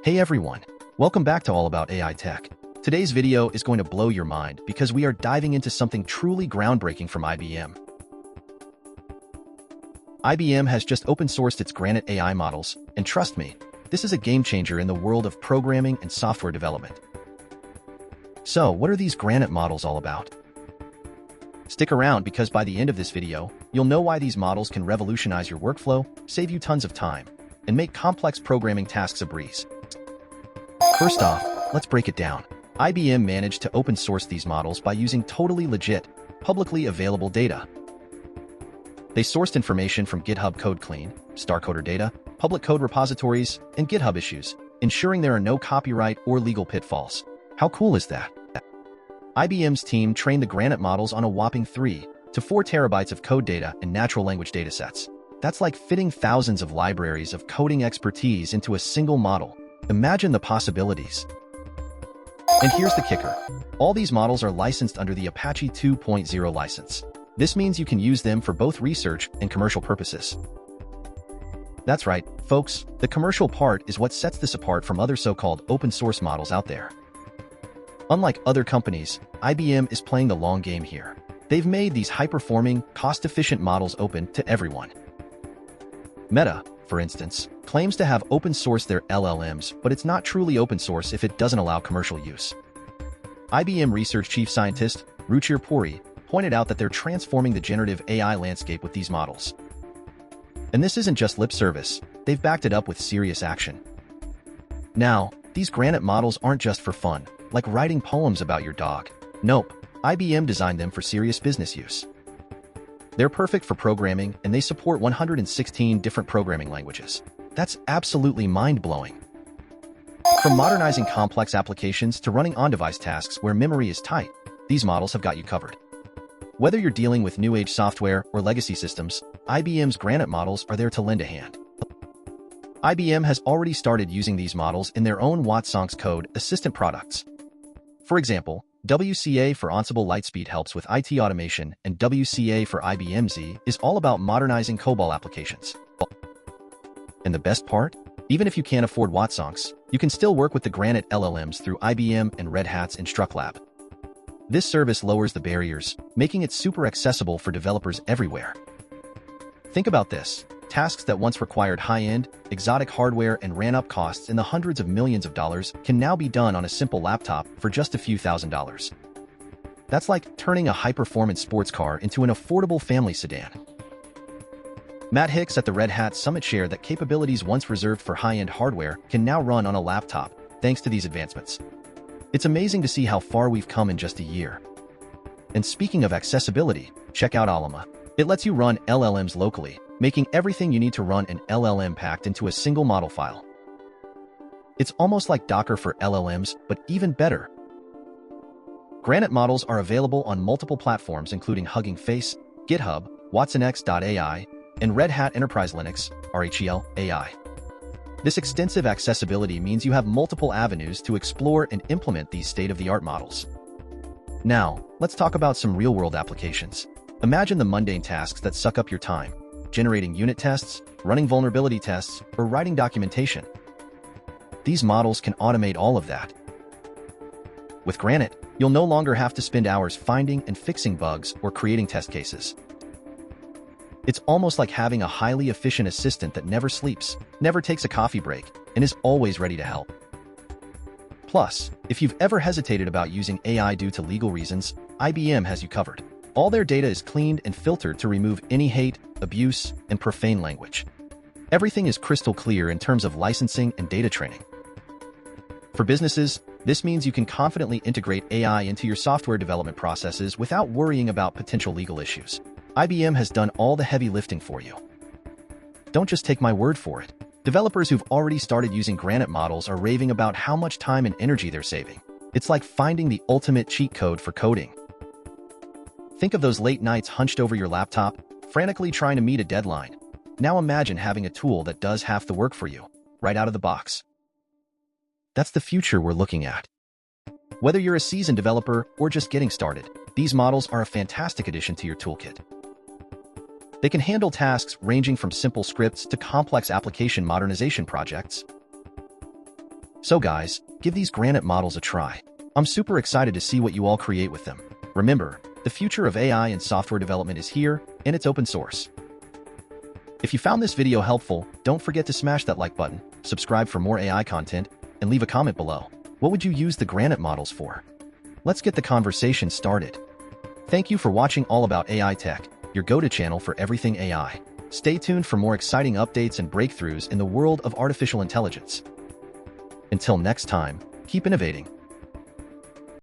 Hey everyone, welcome back to All About AI Tech. Today's video is going to blow your mind because we are diving into something truly groundbreaking from IBM. IBM has just open-sourced its Granite AI models, and trust me, this is a game-changer in the world of programming and software development. So, what are these Granite models all about? Stick around because by the end of this video, you'll know why these models can revolutionize your workflow, save you tons of time, and make complex programming tasks a breeze. First off, let's break it down. IBM managed to open source these models by using totally legit, publicly available data. They sourced information from GitHub Code Clean, StarCoder data, public code repositories, and GitHub issues, ensuring there are no copyright or legal pitfalls. How cool is that? IBM's team trained the Granite models on a whopping 3 to 4 terabytes of code data and natural language datasets. That's like fitting thousands of libraries of coding expertise into a single model. Imagine the possibilities. And here's the kicker. All these models are licensed under the Apache 2.0 license. This means you can use them for both research and commercial purposes. That's right, folks, the commercial part is what sets this apart from other so-called open-source models out there. Unlike other companies, IBM is playing the long game here. They've made these high-performing, cost-efficient models open to everyone. Meta, for instance, claims to have open-sourced their LLMs, but it's not truly open-source if it doesn't allow commercial use. IBM Research Chief Scientist, Ruchir Puri, pointed out that they're transforming the generative AI landscape with these models. And this isn't just lip service, they've backed it up with serious action. Now, these Granite models aren't just for fun, like writing poems about your dog. Nope, IBM designed them for serious business use. They're perfect for programming, and they support 116 different programming languages. That's absolutely mind-blowing. From modernizing complex applications to running on-device tasks where memory is tight, these models have got you covered. Whether you're dealing with new-age software or legacy systems, IBM's Granite models are there to lend a hand. IBM has already started using these models in their own Watsonx Code Assistant products. For example, WCA for Ansible Lightspeed helps with IT automation, and WCA for IBM Z is all about modernizing COBOL applications. And the best part? Even if you can't afford Watsonx, you can still work with the Granite LLMs through IBM and Red Hat's InstructLab. This service lowers the barriers, making it super accessible for developers everywhere. Think about this. Tasks that once required high-end, exotic hardware and ran up costs in the hundreds of millions of dollars can now be done on a simple laptop for just a few $1,000s. That's like turning a high-performance sports car into an affordable family sedan. Matt Hicks at the Red Hat Summit shared that capabilities once reserved for high-end hardware can now run on a laptop, thanks to these advancements. It's amazing to see how far we've come in just a year. And speaking of accessibility, check out Alama. It lets you run LLMs locally, making everything you need to run an LLM packed into a single model file. It's almost like Docker for LLMs, but even better. Granite models are available on multiple platforms including Hugging Face, GitHub, watsonx.ai, and Red Hat Enterprise Linux, RHEL, AI. This extensive accessibility means you have multiple avenues to explore and implement these state-of-the-art models. Now, let's talk about some real-world applications. Imagine the mundane tasks that suck up your time: generating unit tests, running vulnerability tests, or writing documentation. These models can automate all of that. With Granite, you'll no longer have to spend hours finding and fixing bugs or creating test cases. It's almost like having a highly efficient assistant that never sleeps, never takes a coffee break, and is always ready to help. Plus, if you've ever hesitated about using AI due to legal reasons, IBM has you covered. All their data is cleaned and filtered to remove any hate, abuse, and profane language. Everything is crystal clear in terms of licensing and data training. For businesses, this means you can confidently integrate AI into your software development processes without worrying about potential legal issues. IBM has done all the heavy lifting for you. Don't just take my word for it. Developers who've already started using Granite models are raving about how much time and energy they're saving. It's like finding the ultimate cheat code for coding. Think of those late nights hunched over your laptop, frantically trying to meet a deadline. Now imagine having a tool that does half the work for you, right out of the box. That's the future we're looking at. Whether you're a seasoned developer or just getting started, these models are a fantastic addition to your toolkit. They can handle tasks ranging from simple scripts to complex application modernization projects. So guys, give these Granite models a try. I'm super excited to see what you all create with them. Remember, the future of AI and software development is here, and it's open source. If you found this video helpful, don't forget to smash that like button, subscribe for more AI content, and leave a comment below. What would you use the Granite models for? Let's get the conversation started. Thank you for watching All About AI Tech, your go-to channel for everything AI. Stay tuned for more exciting updates and breakthroughs in the world of artificial intelligence. Until next time, keep innovating.